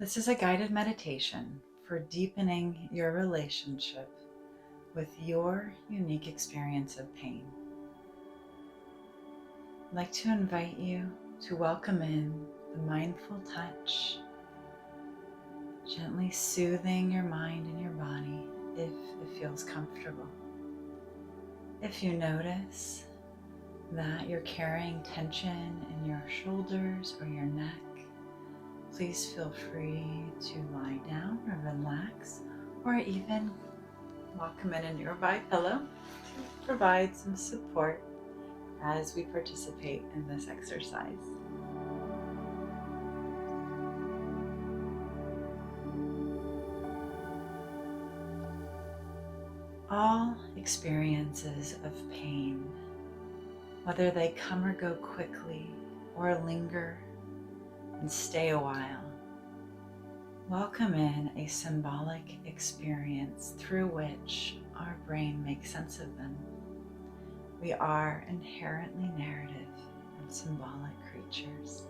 This is a guided meditation for deepening your relationship with your unique experience of pain. I'd like to invite you to welcome in the mindful touch, gently soothing your mind and your body if it feels comfortable. If you notice that you're carrying tension in your shoulders or your neck, please feel free to lie down or relax, or even welcome in a nearby pillow to provide some support as we participate in this exercise. All experiences of pain, whether they come or go quickly or linger and stay a while, welcome in a symbolic experience through which our brain makes sense of them. We are inherently narrative and symbolic creatures.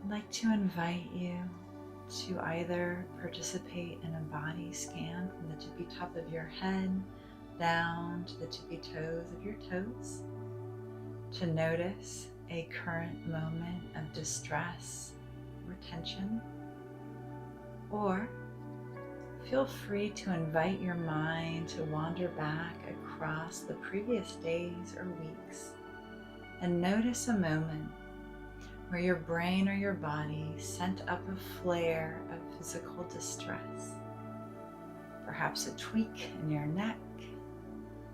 I'd like to invite you to either participate in a body scan from the tippy top of your head down to the tippy toes of your toes, to notice a current moment of distress or tension, or feel free to invite your mind to wander back across the previous days or weeks and notice a moment where your brain or your body sent up a flare of physical distress. Perhaps a tweak in your neck,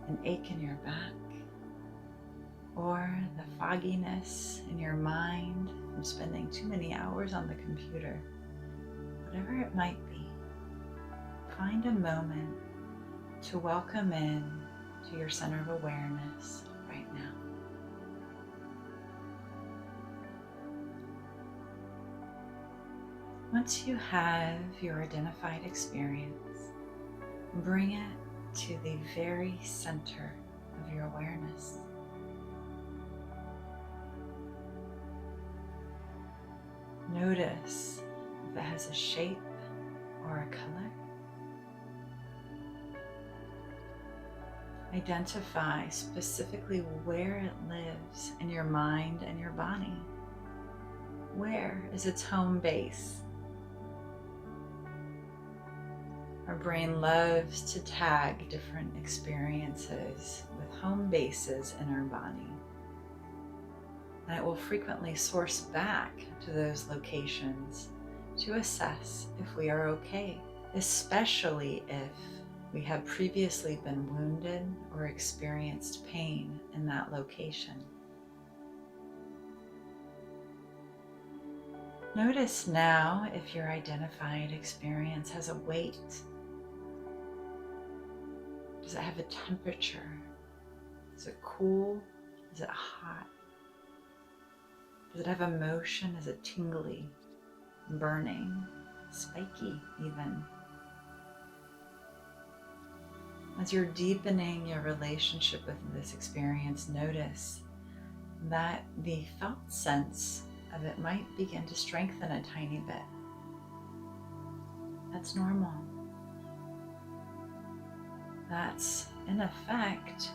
an ache in your back, or the fogginess in your mind from spending too many hours on the computer. Whatever it might be, find a moment to welcome in to your center of awareness right now. Once you have your identified experience, bring it to the very center of your awareness. Notice if it has a shape or a color. Identify specifically where it lives in your mind and your body. Where is its home base? Our brain loves to tag different experiences with home bases in our body. And it will frequently source back to those locations to assess if we are okay, especially if we have previously been wounded or experienced pain in that location. Notice now if your identified experience has a weight. Does it have a temperature? Is it cool? Is it hot? Does it have emotion? Is it tingly, burning, spiky even? As you're deepening your relationship with this experience, notice that the felt sense of it might begin to strengthen a tiny bit. That's normal. That's, in effect,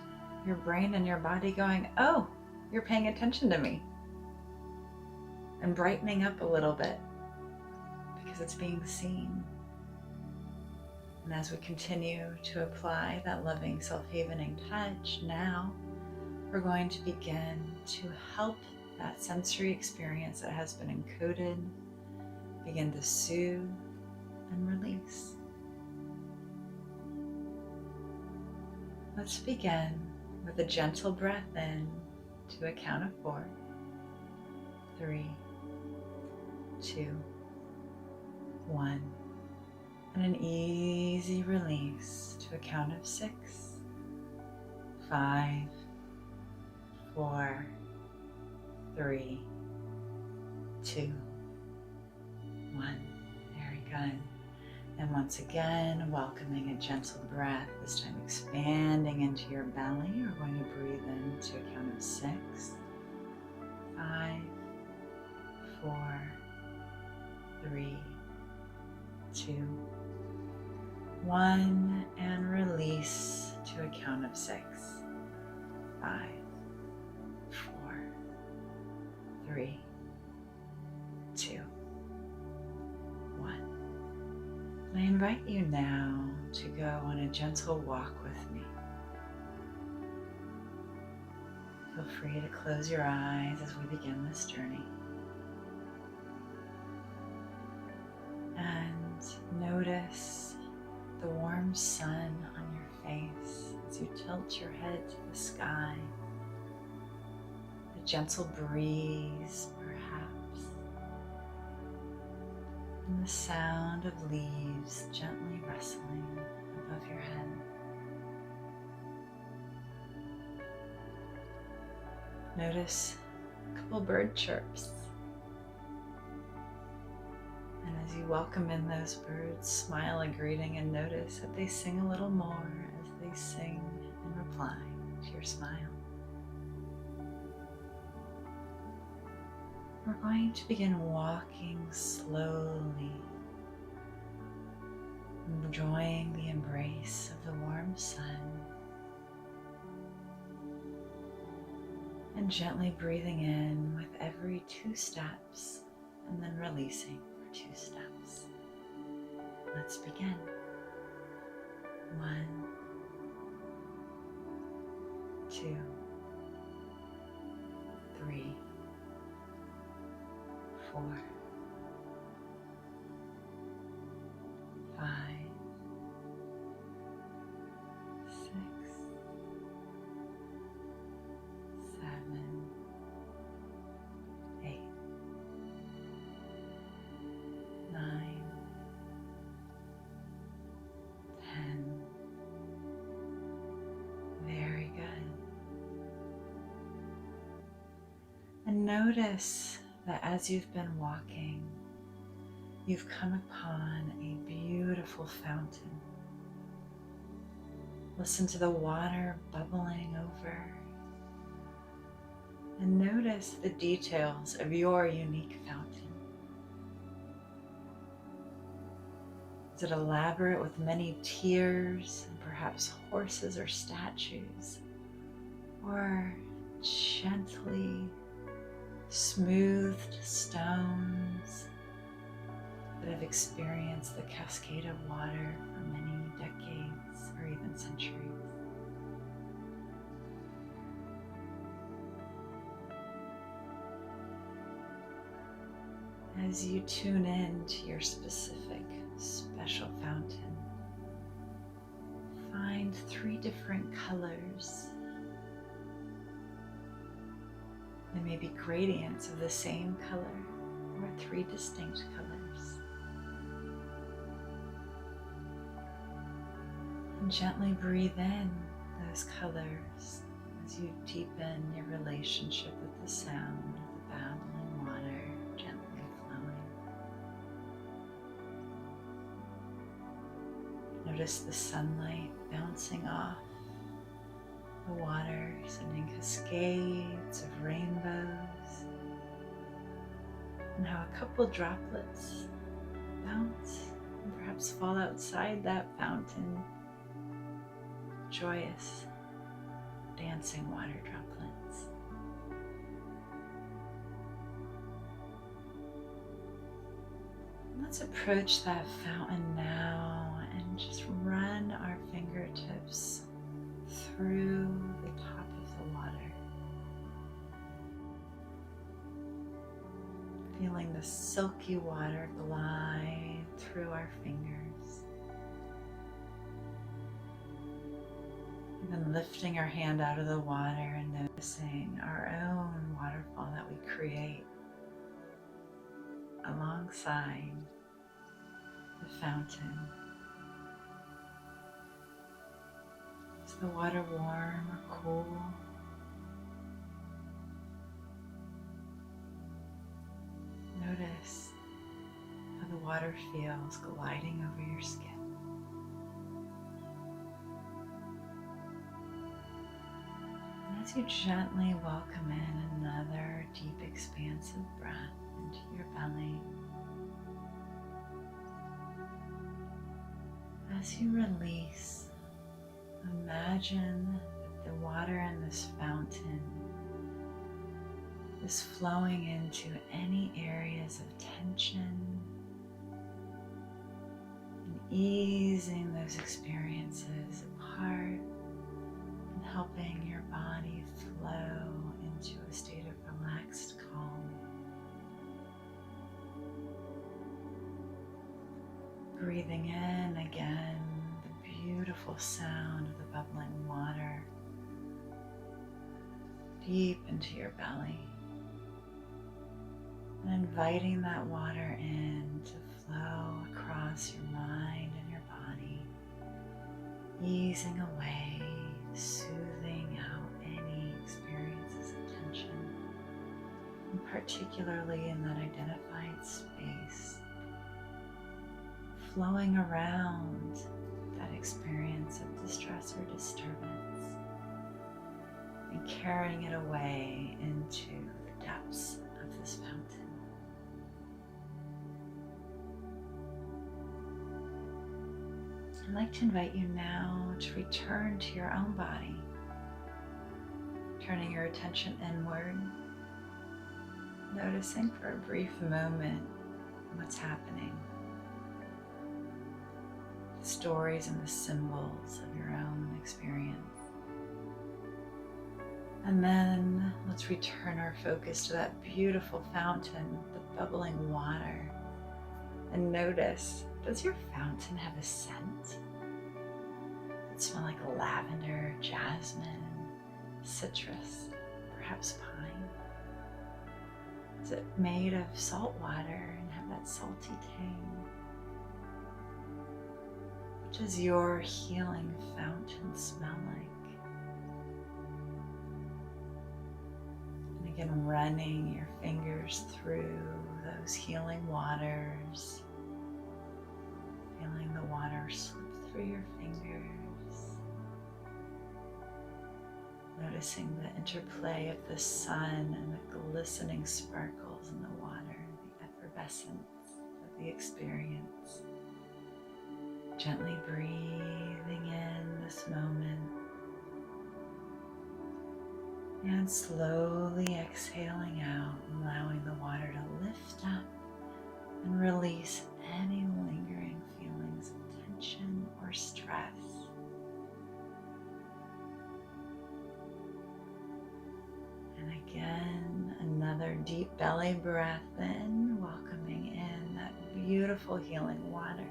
your brain and your body going, oh, you're paying attention to me, and brightening up a little bit because it's being seen. And as we continue to apply that loving self-havening touch, now we're going to begin to help that sensory experience that has been encoded begin to soothe and release. Let's begin with a gentle breath in to a count of 4, 3, 2, 1, and an easy release to a count of 6, 5, 4, 3, 2, 1. Very good. And once again, welcoming a gentle breath, this time expanding into your belly. We're going to breathe in to a count of 6, 5, 4, 3, 2, 1, and release to a count of 6. 5, 4, 3, 2, 1. And I invite you now to go on a gentle walk with me. Feel free to close your eyes as we begin this journey. And notice the warm sun on your face as you tilt your head to the sky. A gentle breeze, perhaps, and the sound of leaves gently rustling above your head. Notice a couple bird chirps. And as you welcome in those birds, smile a greeting and notice that they sing a little more as they sing in reply to your smile. We're going to begin walking slowly, enjoying the embrace of the warm sun, and gently breathing in with every 2 steps and then releasing for 2 steps. Let's begin. 1, 2, 3, 4, 5, 6, 7, 8, 9, 10. Very good. And notice that as you've been walking, you've come upon a beautiful fountain. Listen to the water bubbling over, and notice the details of your unique fountain. Is it elaborate with many tiers and perhaps horses or statues, or gently smoothed stones that have experienced the cascade of water for many decades or even centuries? As you tune in to your specific special fountain, find 3 different colors. They may be gradients of the same color or 3 distinct colors. And gently breathe in those colors as you deepen your relationship with the sound of the babbling water gently flowing. Notice the sunlight bouncing off the water, sending cascades of rainbows, and how a couple droplets bounce and perhaps fall outside that fountain. Joyous, dancing water droplets. Let's approach that fountain now and just run our fingertips through the top of the water, feeling the silky water glide through our fingers, even lifting our hand out of the water and noticing our own waterfall that we create alongside the fountain. Is the water warm or cool? Notice how the water feels gliding over your skin. as you gently welcome in another deep, expansive breath into your belly, as you release, imagine that the water in this fountain is flowing into any areas of tension and easing those experiences apart and helping your body flow into a state of relaxed calm. Breathing in again, the beautiful sound of the bubbling water deep into your belly, and inviting that water in to flow across your mind and your body, easing away, soothing out any experiences of tension, and particularly in that identified space, flowing around that experience of distress or disturbance and carrying it away into the depths of this fountain. I'd like to invite you now to return to your own body, turning your attention inward, noticing for a brief moment what's happening, the stories and the symbols of your own experience. And then let's return our focus to that beautiful fountain, the bubbling water, and notice, does your fountain have a scent? Does it smell like lavender, jasmine, citrus, perhaps pine? Is it made of salt water and have that salty tang? What does your healing fountain smell like? And again, running your fingers through those healing waters, feeling the water slip through your fingers, noticing the interplay of the sun and the glistening sparkles in the water, the effervescence of the experience. Gently breathing in this moment and slowly exhaling out, allowing the water to lift up and release any lingering feelings of tension or stress. And again, another deep belly breath in, welcoming in that beautiful healing water.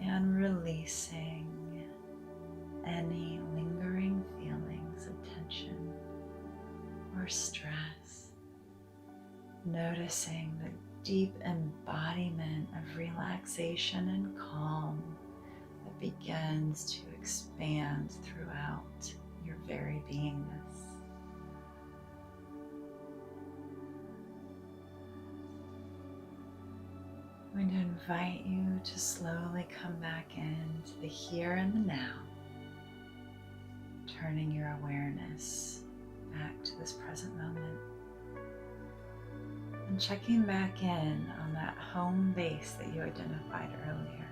And releasing any lingering feelings of tension or stress. Noticing the deep embodiment of relaxation and calm that begins to expand throughout your very beingness. I'm going to invite you to slowly come back into the here and the now, turning your awareness back to this present moment and checking back in on that home base that you identified earlier.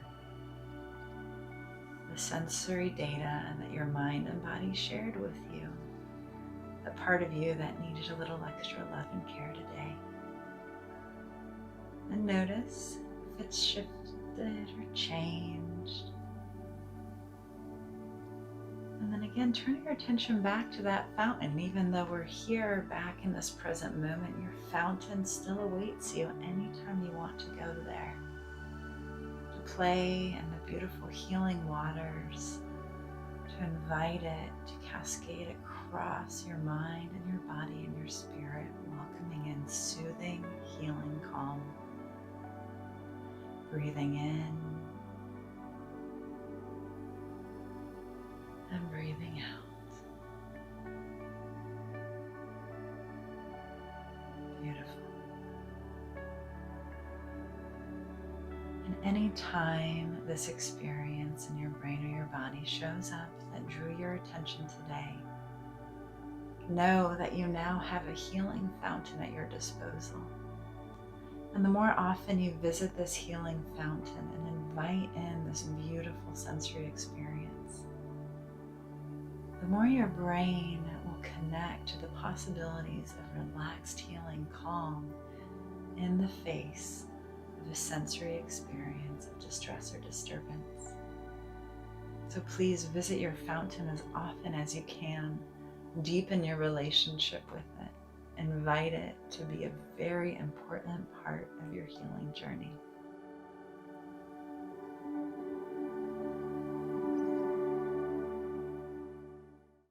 The sensory data that your mind and body shared with you, the part of you that needed a little extra love and care today. And notice if it's shifted or changed. And then again, turning your attention back to that fountain. Even though we're here back in this present moment, your fountain still awaits you anytime you want to go there, to play in the beautiful healing waters, to invite it to cascade across your mind and your body and your spirit, welcoming in soothing, healing calm. Breathing in and breathing out. Beautiful. And any time this experience in your brain or your body shows up that drew your attention today, know that you now have a healing fountain at your disposal. And the more often you visit this healing fountain and invite in this beautiful sensory experience, the more your brain will connect to the possibilities of relaxed healing calm in the face of a sensory experience of distress or disturbance. So please visit your fountain as often as you can. Deepen your relationship with it. Invite it to be a very important part of your healing journey.